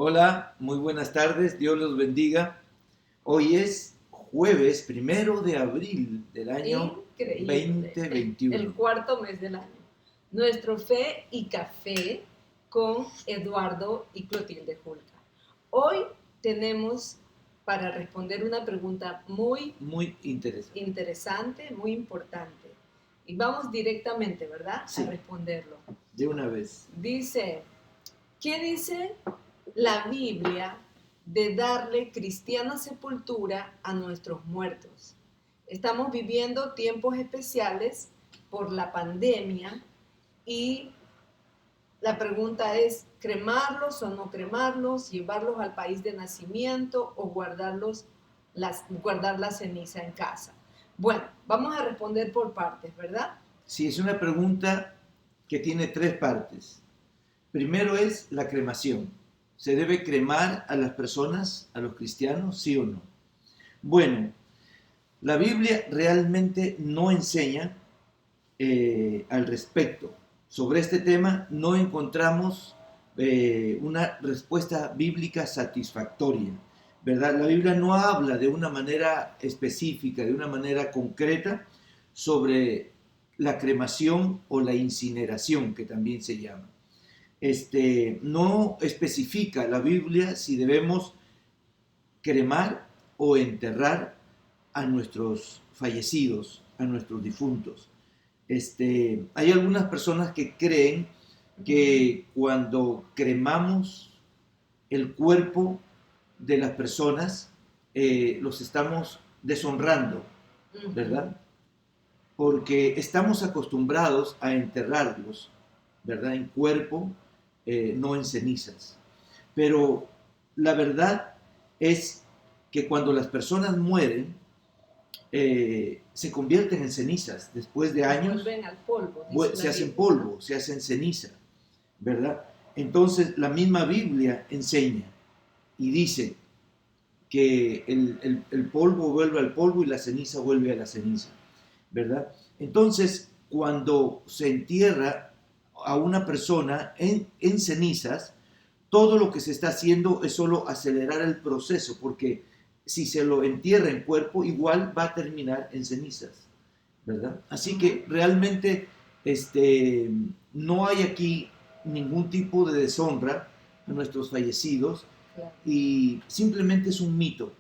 Hola, muy buenas tardes, Dios los bendiga. Hoy es jueves 1 de abril del año Increíble. El 2021. cuarto mes del año. Nuestro Fe y Café con Eduardo y Clotilde Julca. Hoy tenemos para responder una pregunta muy Muy interesante. interesante, muy importante. Y vamos directamente, ¿verdad? Sí. A responderlo. De una vez. Dice, ¿qué dice la Biblia de darle cristiana sepultura a nuestros muertos? Estamos viviendo tiempos especiales por la pandemia y la pregunta es, ¿cremarlos o no cremarlos? ¿Llevarlos al país de nacimiento o guardar la ceniza en casa? Bueno, vamos a responder por partes, ¿verdad? Sí, es una pregunta que tiene tres partes. Primero es la cremación. ¿Se debe cremar a las personas, a los cristianos, sí o no? Bueno, la Biblia realmente no enseña al respecto. Sobre este tema no encontramos una respuesta bíblica satisfactoria, ¿verdad? La Biblia no habla de una manera específica, de una manera concreta sobre la cremación o la incineración, que también se llama. No especifica la Biblia si debemos cremar o enterrar a nuestros fallecidos, a nuestros difuntos. Hay algunas personas que creen que cuando cremamos el cuerpo de las personas, los estamos deshonrando, ¿verdad? Porque estamos acostumbrados a enterrarlos, ¿verdad? En cuerpo, no en cenizas. Pero la verdad es que cuando las personas mueren, se convierten en cenizas después de años. Vuelven al polvo. Se hacen polvo, se hacen ceniza, ¿verdad? Entonces la misma Biblia enseña y dice que el polvo vuelve al polvo y la ceniza vuelve a la ceniza, ¿verdad? Entonces, cuando se entierra a una persona en cenizas, todo lo que se está haciendo es solo acelerar el proceso, porque si se lo entierra en cuerpo, igual va a terminar en cenizas, ¿verdad? Así que realmente no hay aquí ningún tipo de deshonra a nuestros fallecidos, Claro. y simplemente es un mito,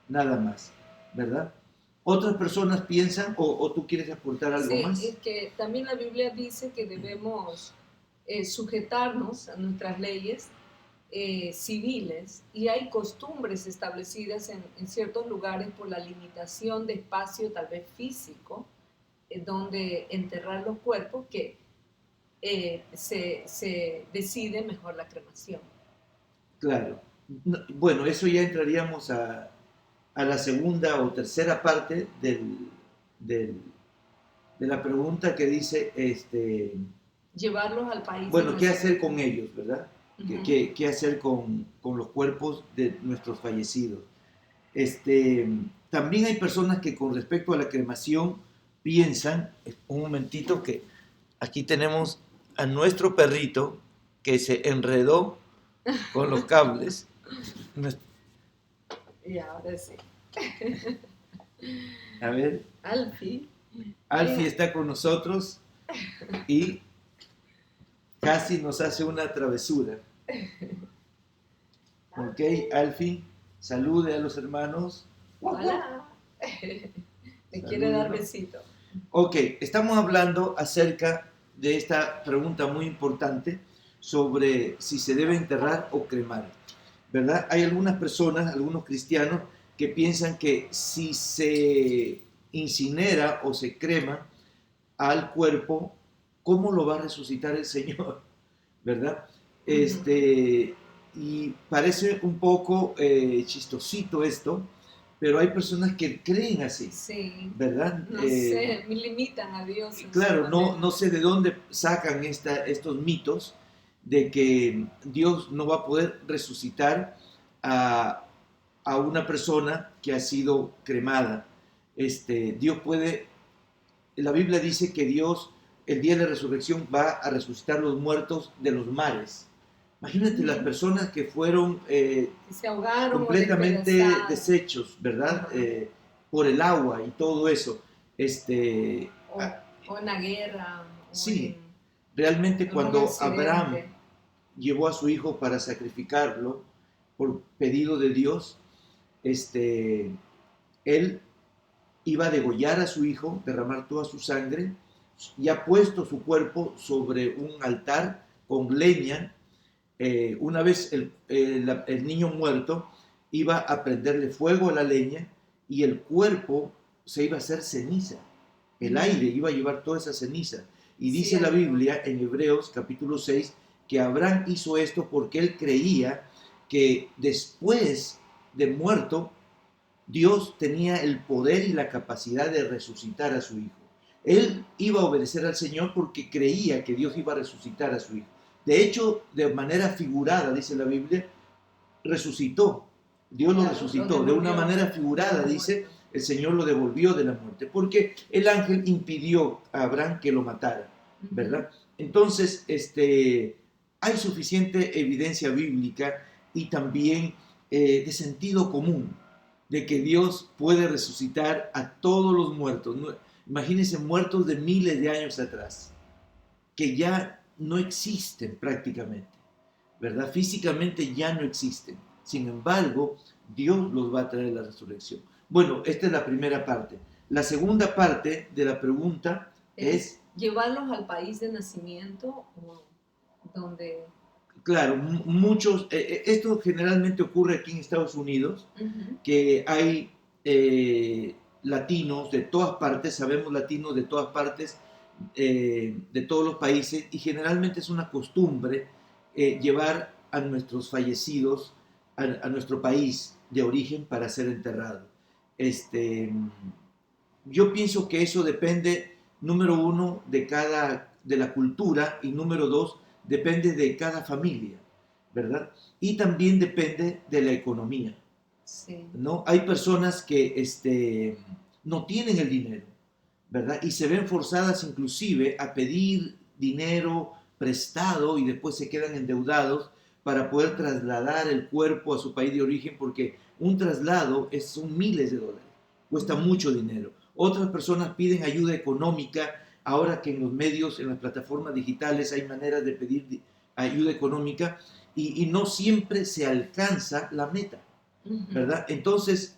nada más, ¿verdad? Otras personas piensan, o tú quieres aportar algo Sí, más. es que también la Biblia dice que debemos sujetarnos a nuestras leyes civiles, y hay costumbres establecidas en ciertos lugares por la limitación de espacio tal vez físico, donde enterrar los cuerpos, que se decide mejor la cremación. Claro. Bueno, eso ya entraríamos a la segunda o tercera parte del, de la pregunta que dice, Llevarlos al país. bueno, ¿qué hacer con ellos, verdad? Uh-huh. ¿Qué hacer con los cuerpos de nuestros fallecidos? También hay personas que con respecto a la cremación piensan, un momentito, que aquí tenemos a nuestro perrito que se enredó con los cables. Y ahora sí. A ver, Alfie. Alfie está con nosotros y casi nos hace una travesura. Ok, Alfie, salude a los hermanos. Hola. Me quiere dar besito. Ok, estamos hablando acerca de esta pregunta muy importante sobre si se debe enterrar o cremar, ¿verdad? Hay algunas personas, algunos cristianos, que piensan que si se incinera o se crema al cuerpo, ¿cómo lo va a resucitar el Señor? ¿Verdad? Y parece un poco chistosito esto, pero hay personas que creen así, sí, ¿verdad? No sé, me limitan a Dios. Claro, no sé de dónde sacan estos mitos de que Dios no va a poder resucitar a una persona que ha sido cremada. Dios puede, la Biblia dice que Dios, el día de la resurrección, va a resucitar los muertos de los mares, Imagínate las personas que fueron Que se ahogaron o completamente despedazadas. deshechos, ¿verdad? Ajá. Por el agua y todo eso. O, o en la guerra, o en Sí, realmente algún cuando Abraham accidente. llevó a su hijo para sacrificarlo por pedido de Dios, él iba a degollar a su hijo, derramar toda su sangre, y ha puesto su cuerpo sobre un altar con leña. Una vez el niño muerto iba a prenderle fuego a la leña y el cuerpo se iba a hacer ceniza. El aire iba a llevar toda esa ceniza. Y dice la Cierto. Biblia en Hebreos capítulo 6 que Abraham hizo esto porque él creía que después de muerto Dios tenía el poder y la capacidad de resucitar a su hijo. Él iba a obedecer al Señor porque creía que Dios iba a resucitar a su hijo. De hecho, de manera figurada, dice la Biblia, resucitó. Dios lo Claro, lo resucitó. De una devolvió manera de figurada, la dice, muerte. el Señor lo devolvió de la muerte. Porque el ángel impidió a Abraham que lo matara, ¿verdad? Entonces, hay suficiente evidencia bíblica y también de sentido común de que Dios puede resucitar a todos los muertos. Imagínense muertos de miles de años atrás, que ya no existen prácticamente, ¿verdad? Físicamente ya no existen. Sin embargo, Dios los va a traer la resurrección. Bueno, esta es la primera parte. La segunda parte de la pregunta es llevarlos al país de nacimiento o donde... claro, muchos, esto generalmente ocurre aquí en Estados Unidos, que hay latinos de todas partes, sabemos latinos de todas partes, de todos los países, y generalmente es una costumbre llevar a nuestros fallecidos a nuestro país de origen para ser enterrados. Este, yo pienso que eso depende, número uno, de la cultura, y número dos, depende de cada familia, ¿verdad? Y también depende de la economía, Sí. ¿no? Hay personas que no tienen el dinero, ¿verdad? Y se ven forzadas inclusive a pedir dinero prestado y después se quedan endeudados para poder trasladar el cuerpo a su país de origen, porque un traslado son miles de dólares, cuesta mucho dinero. Otras personas piden ayuda económica, ahora que en los medios, en las plataformas digitales hay maneras de pedir ayuda económica y no siempre se alcanza la meta, ¿verdad? Entonces,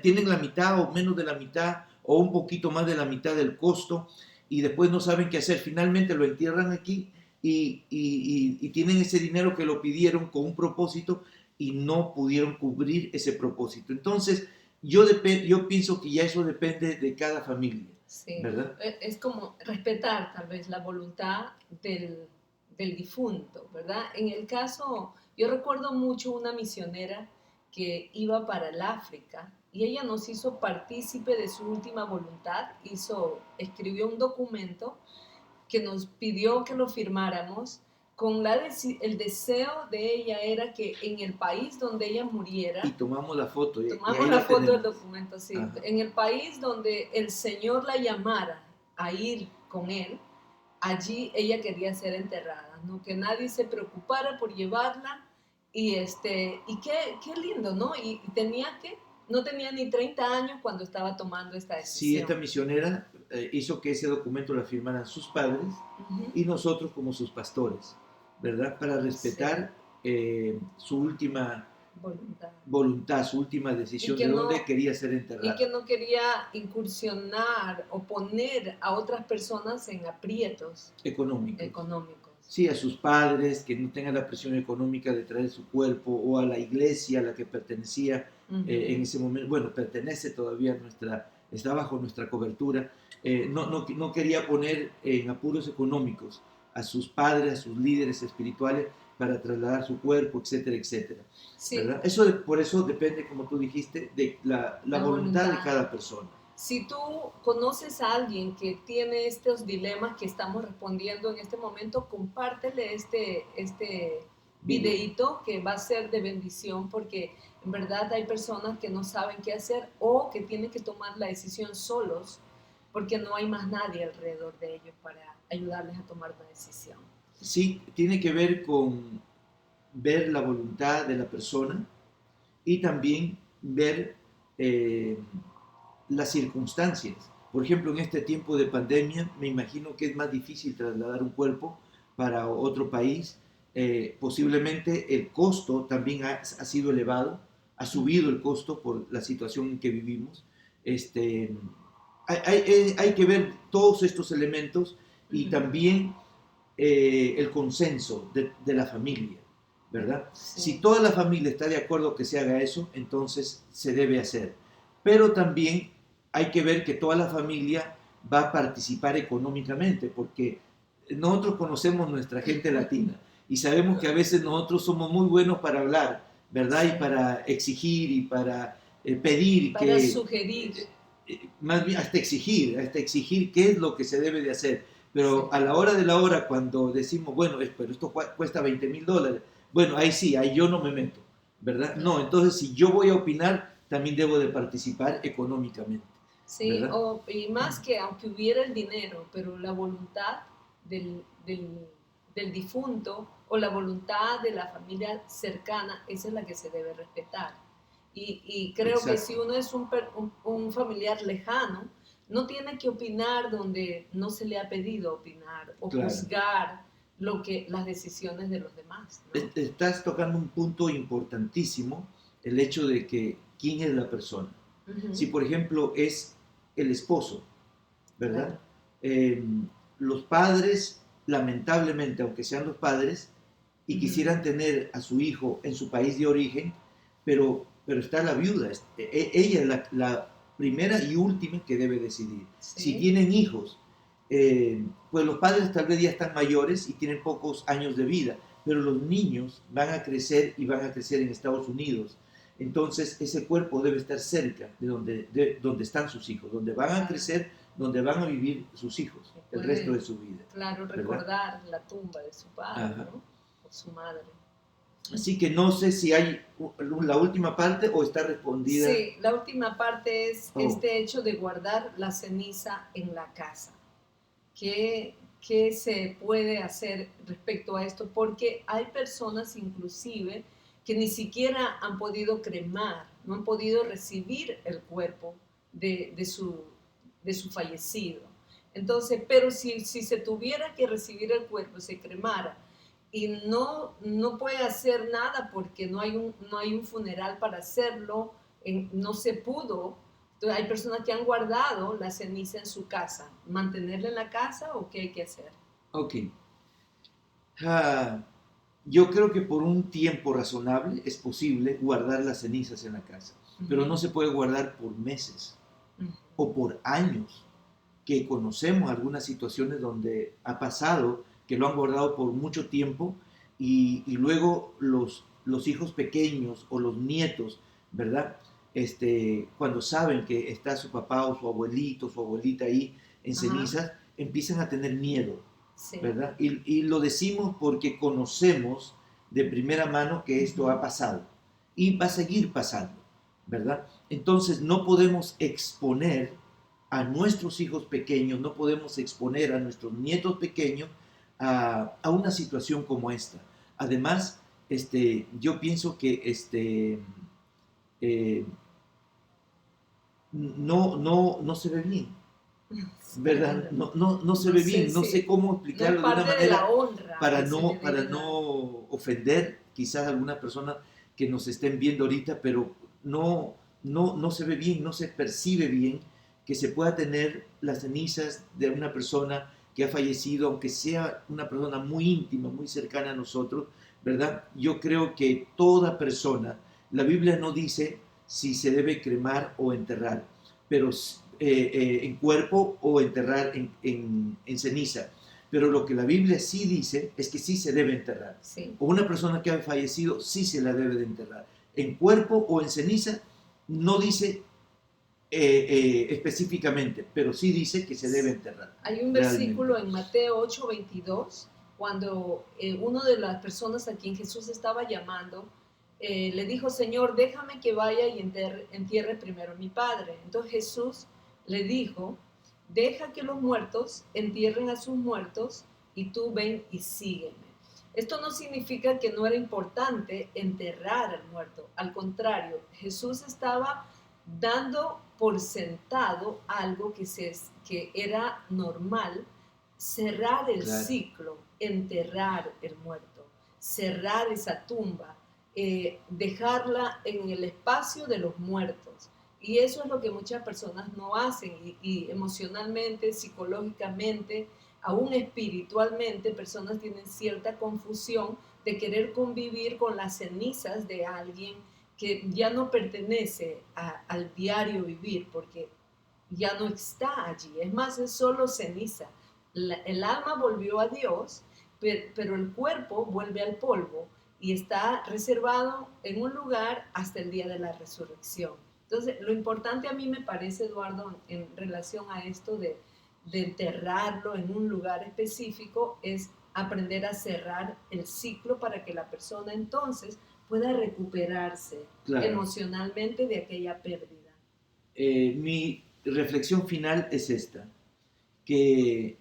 tienen la mitad o menos de la mitad o un poquito más de la mitad del costo y después no saben qué hacer. Finalmente lo entierran aquí y tienen ese dinero que lo pidieron con un propósito y no pudieron cubrir ese propósito. Entonces, yo pienso que ya eso depende de cada familia, Sí, ¿verdad? es como respetar tal vez la voluntad del difunto, ¿verdad? En el caso, yo recuerdo mucho una misionera que iba para el África y ella nos hizo partícipe de su última voluntad, escribió un documento que nos pidió que lo firmáramos con el deseo de ella era que en el país donde ella muriera, Y tomamos la foto y tomamos ahí la la foto del tenemos. documento, sí, Ajá. en el país donde el Señor la llamara a ir con él, allí ella quería ser enterrada, ¿no? Que nadie se preocupara por llevarla y qué lindo, ¿no? Y no tenía ni 30 años cuando estaba tomando esta Sí, decisión. esta misionera hizo que ese documento lo firmaran sus padres y nosotros como sus pastores, ¿verdad? Para Sí, respetar su última voluntad. voluntad, su última Y decisión que de dónde no, quería ser y que enterrada. no quería incursionar o poner a otras personas en aprietos Económicos. económicos. Sí, a sus padres, que no tengan la presión económica de traer su cuerpo, o a la iglesia a la que pertenecía en ese momento, bueno, pertenece todavía a está bajo nuestra cobertura, no quería poner en apuros económicos a sus padres, a sus líderes espirituales para trasladar su cuerpo, etcétera, etcétera. Sí, ¿Verdad? Por eso depende, como tú dijiste, de la la voluntad de voluntad. cada persona. Si tú conoces a alguien que tiene estos dilemas que estamos respondiendo en este momento, compártele este Video. videíto que va a ser de bendición porque en verdad hay personas que no saben qué hacer o que tienen que tomar la decisión solos porque no hay más nadie alrededor de ellos para ayudarles a tomar la decisión. sí tiene que ver con ver la voluntad de la persona y también ver eh, las circunstancias. Por ejemplo, en este tiempo de pandemia, me imagino que es más difícil trasladar un cuerpo para otro país. Posiblemente el costo también ha sido elevado, ha subido el costo por la situación en que vivimos. Este, hay que ver todos estos elementos y también el consenso de la familia, ¿verdad? Sí. Si toda la familia está de acuerdo que se haga eso, entonces se debe hacer. Pero también hay que ver que toda la familia va a participar económicamente, porque nosotros conocemos nuestra gente latina y sabemos que a veces nosotros somos muy buenos para hablar, ¿verdad? Y para exigir y para pedir para que... sugerir. Más bien hasta exigir qué es lo que se debe de hacer. Pero Sí. a la hora de la hora, cuando decimos, bueno, pero esto cuesta $20,000, bueno, ahí sí, ahí yo no me meto, ¿verdad? No, entonces si yo voy a opinar, también debo de participar económicamente, Sí, ¿verdad? y más que aunque hubiera el dinero, pero la voluntad del difunto o la voluntad de la familia cercana, esa es la que se debe respetar. Y creo que si Exacto, uno es un familiar lejano, no tiene que opinar donde no se le ha pedido opinar o claro. juzgar las decisiones de los demás, ¿no? Estás tocando un punto importantísimo, el hecho de que quién es la persona. Si, por ejemplo, es el esposo, ¿verdad? Claro. Los padres, lamentablemente, aunque sean los padres, y quisieran tener a su hijo en su país de origen, pero está la viuda, ella es la primera y última que debe decidir. Sí. Si tienen hijos, pues los padres tal vez ya están mayores y tienen pocos años de vida, pero los niños van a crecer y van a crecer en Estados Unidos. Entonces ese cuerpo debe estar cerca de donde están sus hijos, donde van a crecer, donde van a vivir sus hijos el resto de su vida. Claro, recordar, ¿verdad?, la tumba de su padre, ajá, ¿no? O su madre. Así que no sé si hay la última parte o está respondida. Sí, la última parte es este hecho de guardar la ceniza en la casa. ¿Qué se puede hacer respecto a esto? Porque hay personas inclusive que ni siquiera han podido cremar, no han podido recibir el cuerpo de su fallecido. Entonces, pero si se tuviera que recibir el cuerpo, se cremara, y no puede hacer nada porque no hay un funeral para hacerlo, no se pudo. Entonces, hay personas que han guardado la ceniza en su casa. ¿Mantenerla en la casa o qué hay que hacer? Ok. Yo creo que por un tiempo razonable es posible guardar las cenizas en la casa, pero no se puede guardar por meses o por años, que conocemos algunas situaciones donde ha pasado que lo han guardado por mucho tiempo y luego los hijos pequeños o los nietos, ¿verdad? Cuando saben que está su papá o su abuelito, su abuelita ahí en cenizas, empiezan a tener miedo, sí, ¿verdad? Y lo decimos porque conocemos de primera mano que esto ha pasado y va a seguir pasando, ¿verdad? Entonces no podemos exponer a nuestros hijos pequeños, no podemos exponer a nuestros nietos pequeños a una situación como esta. Además, yo pienso que no se ve bien, ¿verdad? No se ve bien, no sé cómo explicarlo de una manera para no ofender quizás a alguna persona que nos estén viendo ahorita, pero no se ve bien, no se percibe bien que se pueda tener las cenizas de una persona que ha fallecido, aunque sea una persona muy íntima, muy cercana a nosotros, ¿verdad? Yo creo que toda persona, la Biblia no dice si se debe cremar o enterrar, pero en cuerpo o enterrar en ceniza. Pero lo que la Biblia sí dice es que sí se debe enterrar. Sí. O una persona que ha fallecido sí se la debe de enterrar. En cuerpo o en ceniza no dice específicamente, pero sí dice que se debe enterrar. Hay un versículo en Mateo 8:22, cuando una de las personas a quien Jesús estaba llamando le dijo: Señor, déjame que vaya y entierre primero a mi padre. Entonces Jesús le dijo: deja que los muertos entierren a sus muertos y tú ven y sígueme. Esto no significa que no era importante enterrar al muerto. Al contrario, Jesús estaba dando por sentado algo que era normal, cerrar el Claro. ciclo, enterrar el muerto, cerrar esa tumba, dejarla en el espacio de los muertos. Y eso es lo que muchas personas no hacen y emocionalmente, psicológicamente, aún espiritualmente, personas tienen cierta confusión de querer convivir con las cenizas de alguien que ya no pertenece al diario vivir, porque ya no está allí. Es más, es solo ceniza. El alma volvió a Dios, pero el cuerpo vuelve al polvo y está reservado en un lugar hasta el día de la resurrección. Entonces, lo importante a mí me parece, Eduardo, en relación a esto de enterrarlo en un lugar específico, es aprender a cerrar el ciclo para que la persona entonces pueda recuperarse emocionalmente de aquella pérdida. Mi reflexión final es esta, que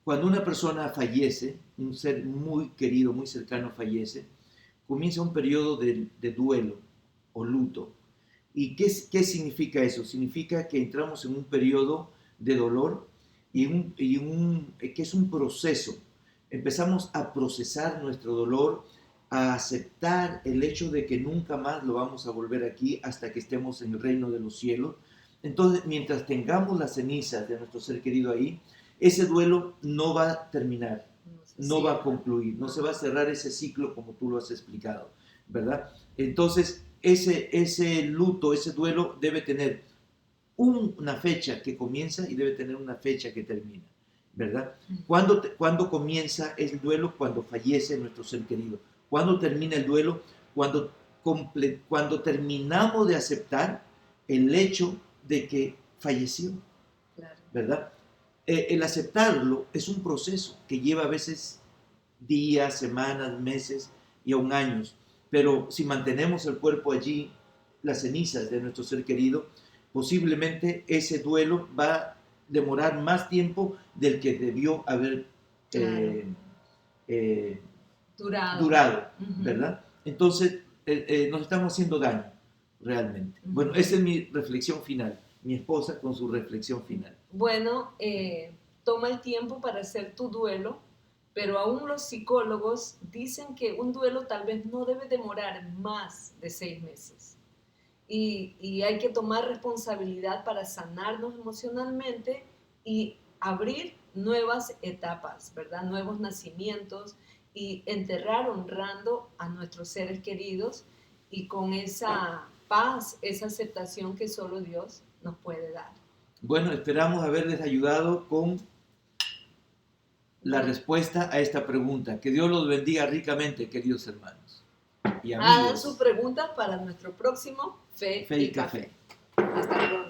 cuando una persona fallece, un ser muy querido, muy cercano fallece, comienza un periodo de duelo o luto. ¿Y qué significa eso? Significa que entramos en un periodo de dolor que es un proceso. Empezamos a procesar nuestro dolor, a aceptar el hecho de que nunca más lo vamos a volver aquí hasta que estemos en el reino de los cielos. Entonces, mientras tengamos las cenizas de nuestro ser querido ahí, ese duelo no va a terminar, no va a concluir, no se va a cerrar ese ciclo como tú lo has explicado, ¿verdad? Entonces, ese luto, ese duelo debe tener una fecha que comienza y debe tener una fecha que termina, ¿verdad? ¿Cuándo comienza el duelo? Cuando fallece nuestro ser querido. ¿Cuándo termina el duelo? Cuando terminamos de aceptar el hecho de que falleció, ¿verdad? El aceptarlo es un proceso que lleva a veces días, semanas, meses y aún años. Pero si mantenemos el cuerpo allí, las cenizas de nuestro ser querido, posiblemente ese duelo va a demorar más tiempo del que debió haber durado, ¿verdad? Entonces, nos estamos haciendo daño, realmente. Bueno, esa es mi reflexión final. Mi esposa con su reflexión final. Bueno, toma el tiempo para hacer tu duelo, pero aún los psicólogos dicen que un duelo tal vez no debe demorar más de 6 meses. Y hay que tomar responsabilidad para sanarnos emocionalmente y abrir nuevas etapas, ¿verdad? Nuevos nacimientos y enterrar honrando a nuestros seres queridos y con esa paz, esa aceptación que solo Dios nos puede dar. Bueno, esperamos haberles ayudado con la respuesta a esta pregunta. Que Dios los bendiga ricamente, queridos hermanos y amigos. Hagan sus preguntas para nuestro próximo Fe y Café. Hasta pronto.